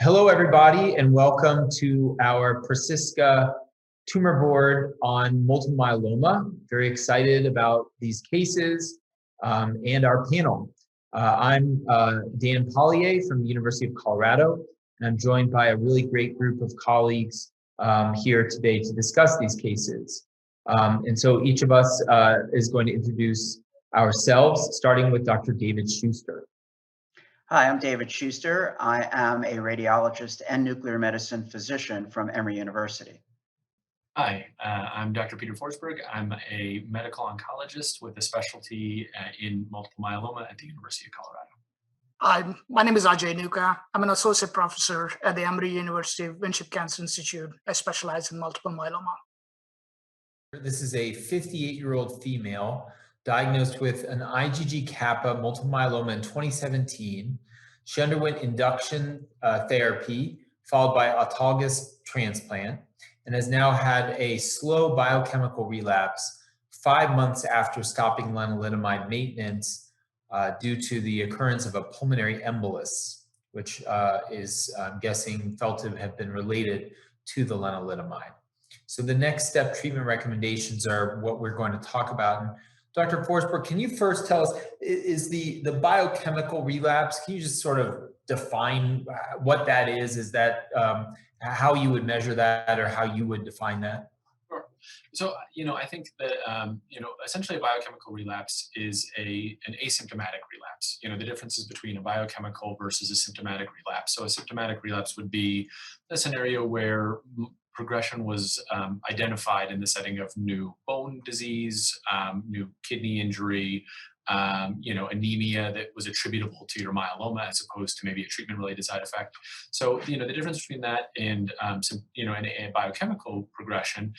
Hello, everybody, and welcome to our PrecisCa tumor board on multiple myeloma. Very excited about these cases and our panel. I'm Dan Pollier from the University of Colorado, and I'm joined by a really great group of colleagues here today to discuss these cases. And so each of us is going to introduce ourselves, starting with Dr. David Schuster. Hi, I'm David Schuster. I am a radiologist and nuclear medicine physician from Emory University. Hi, I'm Dr. Peter Forsberg. I'm a medical oncologist with a specialty in multiple myeloma at the University of Colorado. My name is Ajay Nuka. I'm an associate professor at the Emory University Winship Cancer Institute. I specialize in multiple myeloma. This is a 58-year-old female diagnosed with an IgG kappa multiple myeloma in 2017. She underwent induction therapy followed by autologous transplant and has now had a slow biochemical relapse 5 months after stopping lenalidomide maintenance due to the occurrence of a pulmonary embolus, which is, I'm guessing, felt to have been related to the lenalidomide. So the next step treatment recommendations are what we're going to talk about. And Dr. Forsberg, can you first tell us, is the biochemical relapse, can you just sort of define what that is? Is that how you would measure that or how you would define that? Sure. So, I think that, essentially a biochemical relapse is an asymptomatic relapse. The differences between a biochemical versus a symptomatic relapse. So a symptomatic relapse would be a scenario where progression was identified in the setting of new bone disease, new kidney injury, anemia that was attributable to your myeloma as opposed to maybe a treatment-related side effect. So, the difference between that and, a biochemical progression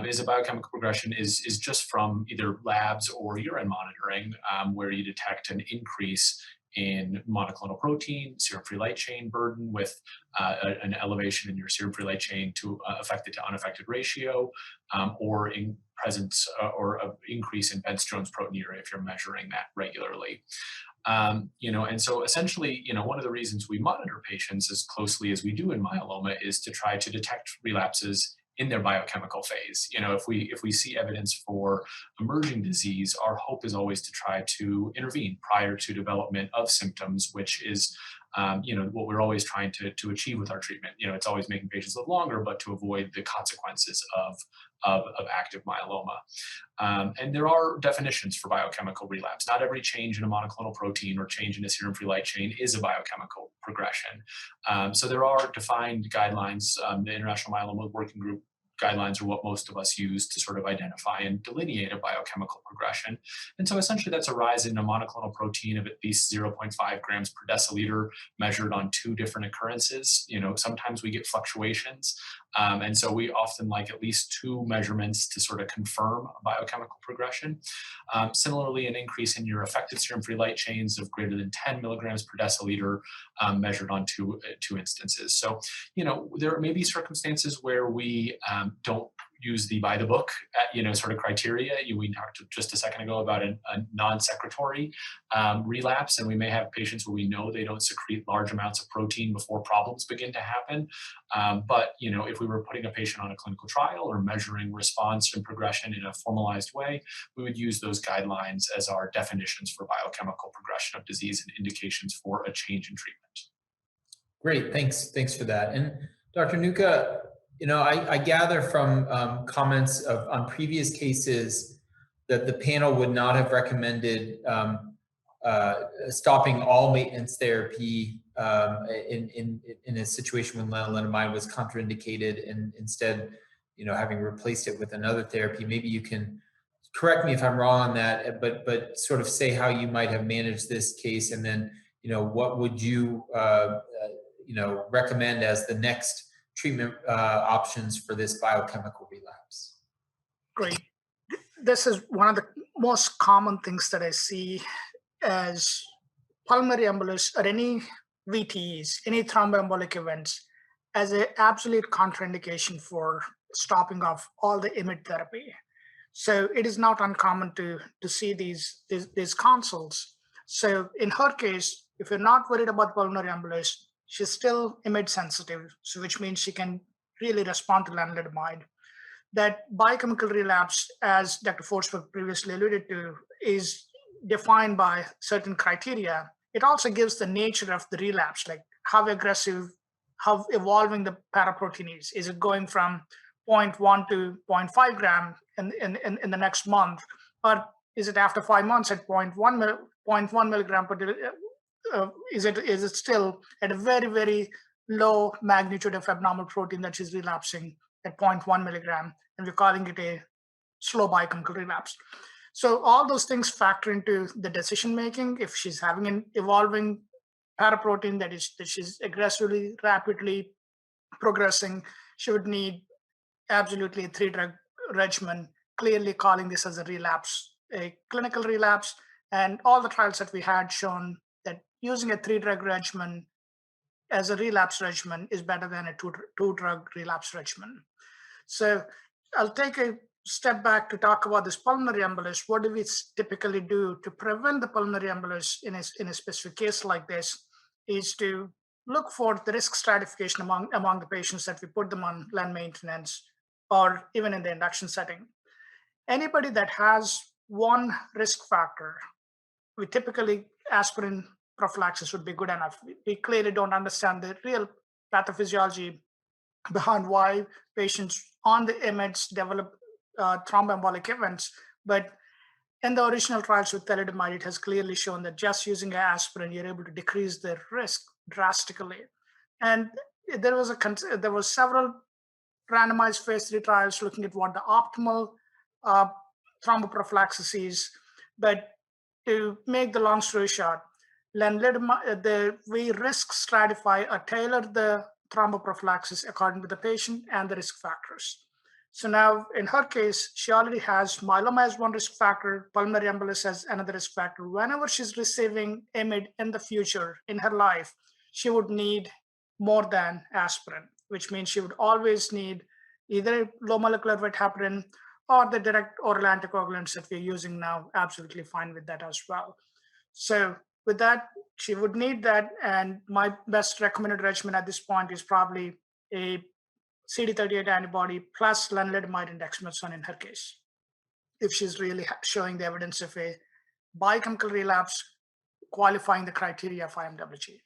is a biochemical progression is just from either labs or urine monitoring where you detect an increase in monoclonal protein, serum-free light chain burden with an elevation in your serum-free light chain to affected to unaffected ratio, or in presence or an increase in Bence-Jones proteinuria if you're measuring that regularly. And so essentially, one of the reasons we monitor patients as closely as we do in myeloma is to try to detect relapses in their biochemical phase. If we see evidence for emerging disease, our hope is always to try to intervene prior to development of symptoms, which is what we're always trying to achieve with our treatment. It's always making patients live longer, but to avoid the consequences of active myeloma. And there are definitions for biochemical relapse. Not every change in a monoclonal protein or change in a serum-free light chain is a biochemical progression. So there are defined guidelines. The International Myeloma Working Group guidelines are what most of us use to sort of identify and delineate a biochemical progression. And so essentially that's a rise in a monoclonal protein of at least 0.5 grams per deciliter measured on 2 different occurrences. Sometimes we get fluctuations. And so we often like at least 2 measurements to sort of confirm a biochemical progression. Similarly, an increase in your affected serum-free light chains of greater than 10 milligrams per deciliter measured on two instances. So, there may be circumstances where we don't use the by the book, sort of criteria. We talked just a second ago about a non-secretory relapse, and we may have patients where we know they don't secrete large amounts of protein before problems begin to happen. But if we were putting a patient on a clinical trial or measuring response and progression in a formalized way, we would use those guidelines as our definitions for biochemical progression of disease and indications for a change in treatment. Great, thanks for that. And Dr. Nuka, I gather from comments on previous cases that the panel would not have recommended stopping all maintenance therapy in a situation when lenalidomide was contraindicated, and instead, having replaced it with another therapy. Maybe you can correct me if I'm wrong on that, but sort of say how you might have managed this case, and then what would you recommend as the next treatment options for this biochemical relapse? Great. This is one of the most common things that I see as pulmonary embolus or any VTEs, any thromboembolic events, as an absolute contraindication for stopping off all the IMiD therapy. So it is not uncommon to see these consults. So in her case, if you're not worried about pulmonary embolus, she's still IMiD sensitive, so which means she can really respond to lenalidomide. That biochemical relapse, as Dr. Forsberg previously alluded to, is defined by certain criteria. It also gives the nature of the relapse, like how aggressive, how evolving the paraprotein is. Is it going from 0.1 to 0.5 gram in the next month, or is it after 5 months at 0.1 milligram per is it still at a very, very low magnitude of abnormal protein that she's relapsing at 0.1 milligram, and we're calling it a slow biochemical relapse. So all those things factor into the decision making. If she's having an evolving paraprotein that she's aggressively, rapidly progressing, she would need absolutely a 3-drug regimen, clearly calling this as a relapse, a clinical relapse. And all the trials that we had shown that using a 3-drug regimen as a relapse regimen is better than a two-drug relapse regimen. So I'll take a step back to talk about this pulmonary embolus. What do we typically do to prevent the pulmonary embolus in a specific case like this is to look for the risk stratification among the patients that we put them on len maintenance or even in the induction setting. Anybody that has one risk factor, we typically aspirin prophylaxis would be good enough. We clearly don't understand the real pathophysiology behind why patients on the IMiDs develop thromboembolic events. But in the original trials with thalidomide, it has clearly shown that just using aspirin, you're able to decrease the risk drastically. And there was several randomized phase 3 trials looking at what the optimal thromboprophylaxis is. But to make the long story short, we risk stratify or tailor the thromboprophylaxis according to the patient and the risk factors. So now in her case, she already has myeloma as one risk factor, pulmonary embolus as another risk factor. Whenever she's receiving IMiD in the future in her life, she would need more than aspirin, which means she would always need either low molecular weight heparin or the direct oral anticoagulants that we're using now. Absolutely fine with that as well. So with that, she would need that. And my best recommended regimen at this point is probably a CD38 antibody plus lenalidomide and dexamethasone in her case, if she's really showing the evidence of a biochemical relapse qualifying the criteria of IMWH.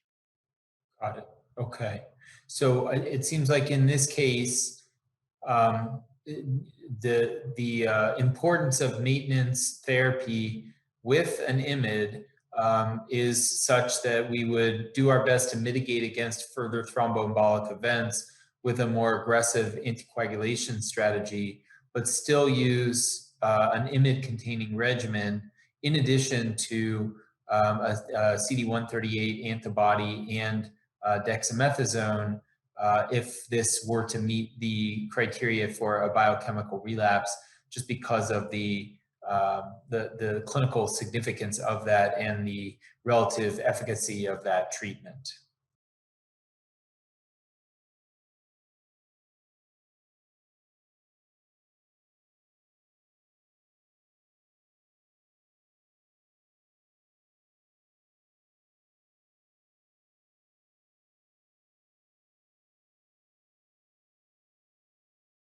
Got it. Okay. So it seems like in this case, the importance of maintenance therapy with an IMiD is such that we would do our best to mitigate against further thromboembolic events with a more aggressive anticoagulation strategy, but still use an IMiD-containing regimen in addition to a CD138 antibody and dexamethasone if this were to meet the criteria for a biochemical relapse, just because of the clinical significance of that and the relative efficacy of that treatment.